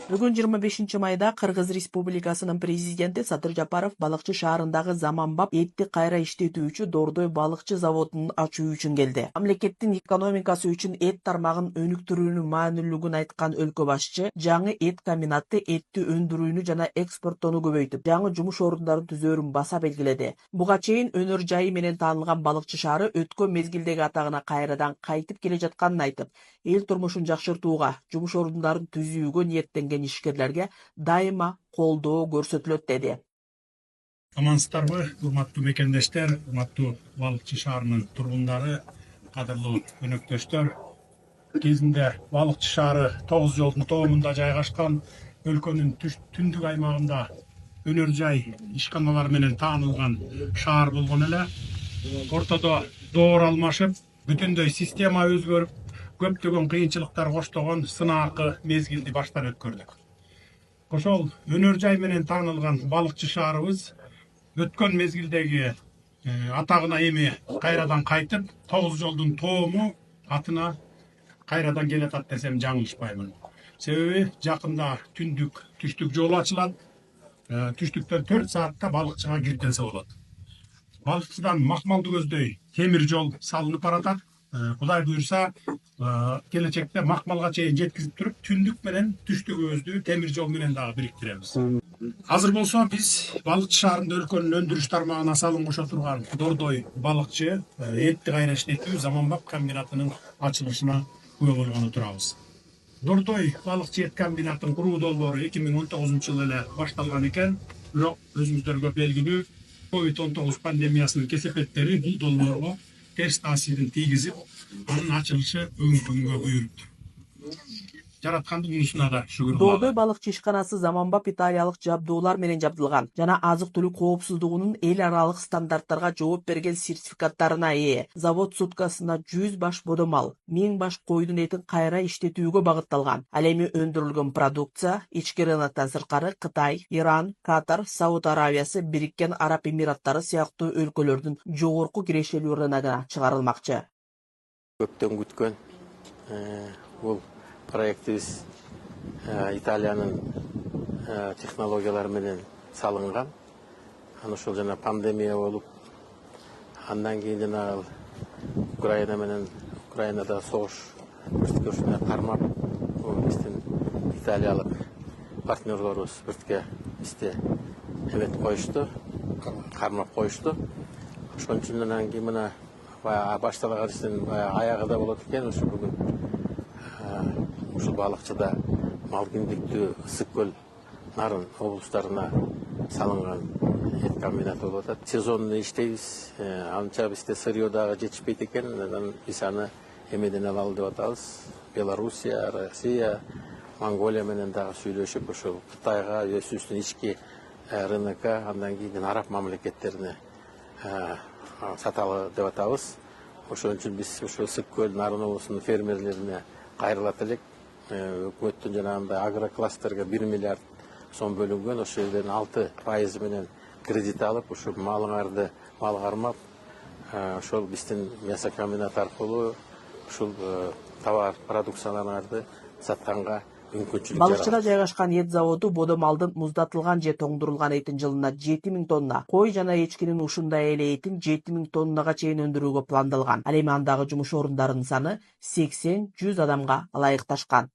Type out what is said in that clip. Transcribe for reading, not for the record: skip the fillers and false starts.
Бүгүн 25 майда Кыргыз Республикасынын президенти Садыр Жапаров балыкчы шаарындагы заманбап этти кайра иштетүүчү Дордой балыкчы заводун ачуу үчүн келди. Мамлекеттин экономикасы үчүн эт тармагын өнүктүрүүнүн маанилүүлүгүн айткан өлкө башчы жаңы эт комбинаты этти өндүрүүнү жана экспорттоону көбөйтүп, жаңы жумуш орундарын түзөөрүн баса белгиледи. Буга чейин өнөр жайы менен таанылган балыкчы шаары өткөн мезгилдеги атагына кайрадан кайтып келе жатканын айтып, эл турмушун жакшыртууга, жумуш орундарын түзүүгө ниеттенген ишкерлерге дайыма колдоо көрсөтүлөт деди. Амансыздарбы, урматтуу мекендештер, урматтуу балыкчы шаарынын тургундары, кадырлуу өнөктөштөр. Кезинде балыкчы шаары 9 жолдун тоомунда жайгашкан өлкөнүн түндүк аймагында өнөр жай ишканалар менен таанылган шаар болгон эле. Ортодо доор алмашып, бүтүндөй система өзгөрүп, көптөгөн кыйынчылыктар коштогон сынаакы мезгилди баштан өткөрдүк. Ошол өнөр жай менен таанылган балыкчы шаарыбыз өткөн мезгилдеги атагына эми кайрадан кайтып, 9 жолдун тоому атына кайрадан келатат десем жаңылышпаймын. Себеби жакында түндүк түштүк жолу ачылат. Түштүктөн 4 саатта балыкчыга кирип келсе болот. Балыкчыдан Макмалды көздөй темир жол салынып баратат. Кудай буюрса, келечекте Макмалга чейин жеткизип туруп, түндүк менен түштүгүбүздү темир жол менен дагы бириктиребиз. Азыр болсо биз балыкчы шаарында өлкөнүн өндүрүш тармагына салым кошо турган Дордой балыкчы этти кайра иштетүү заманбап комбинатынын ачылышына күбө болгону турабыз. Дордой балыкчы эт комбинатынын куруу долбоору 2019 жылы эле башталган экен, бирок өзүңүздөргө белгилүү COVID-19 пандемиясынын кесепеттери бул долбоорго терс таасирин тийгизип, анын ачылышы бүгүнкү күнгө буйруптур. Жараткандын мунусуна да шүгүр кылалы. Дордой балыкчы ишканасы заманбап италиялык жабдуулар менен жабдылган жана азык-түлүк коопсуздугунун эл аралык стандарттарга жооп берген сертификаттарына ээ. Завод суткасына 100 баш бодомал, 1000 баш койдун этин кайра иштетүүгө багытталган. Ал эми өндүрүлгөн продукция ички рыноктон сырткары Кытай, Иран, Катар, Сауд Аравиясы, Бириккен Араб Эмираттары сыяктуу өлкөлөрдүн жогорку кирешелүү рыногуна чыгарылмакчы. Көптөн күткөн бул проектибиз Италиянын технологиялары менен салынган. Ошол жана пандемия болуп, андан кийин жана Украинада согуш көрсөтүшүнө кармап, биздин италиялык партнерлорубуз биртке бизди эметип коюшту, кармап коюшту. Ошон үчүн анан кийин мына башталган иштин аягы да болот экен. Ушу бүгүн ушул балыкчыда Малкиндиктүү, Ысык көл, Нарын облустарына салынган эт комбинаты болуп атат. Сезонно иштейбиз, анча бизде сырье дагы жетишпейт экен. Анан биз аны эмеден алалы деп атабыз. Белоруссия, Россия, Монголия менен дагы сүйлөшүп, ошол Кытайга, өзүбүздүн ички рынокко, андан кийин араб мамлекеттерине саталы деп атабыз. Ошон үчүн биз ошо Ысык көл, Нарын облусунун фермерлерине кайрылат элек. Өкмөттүн жанагындай агрокластерге 1 миллиард сом бөлүнгөн. Ошол жерден 6% менен кредит алып, ушул малыңарды мал кармап, ошол биздин мясо комбинаты аркылуу ушул товар продукцияларды сатканга мүмкүнчүлүк жаралат. Балыкчыда жайгашкан эт заводу бодомалдын муздатылган же тоңдурулган этин жылына 7000 тонна, кой жана эчкинин ушундай эле этин 7000 тоннага чейин өндүрүүгө пландалган. Ал эми андагы жумуш орундарынын саны 80-100 адамга ылайыкташкан.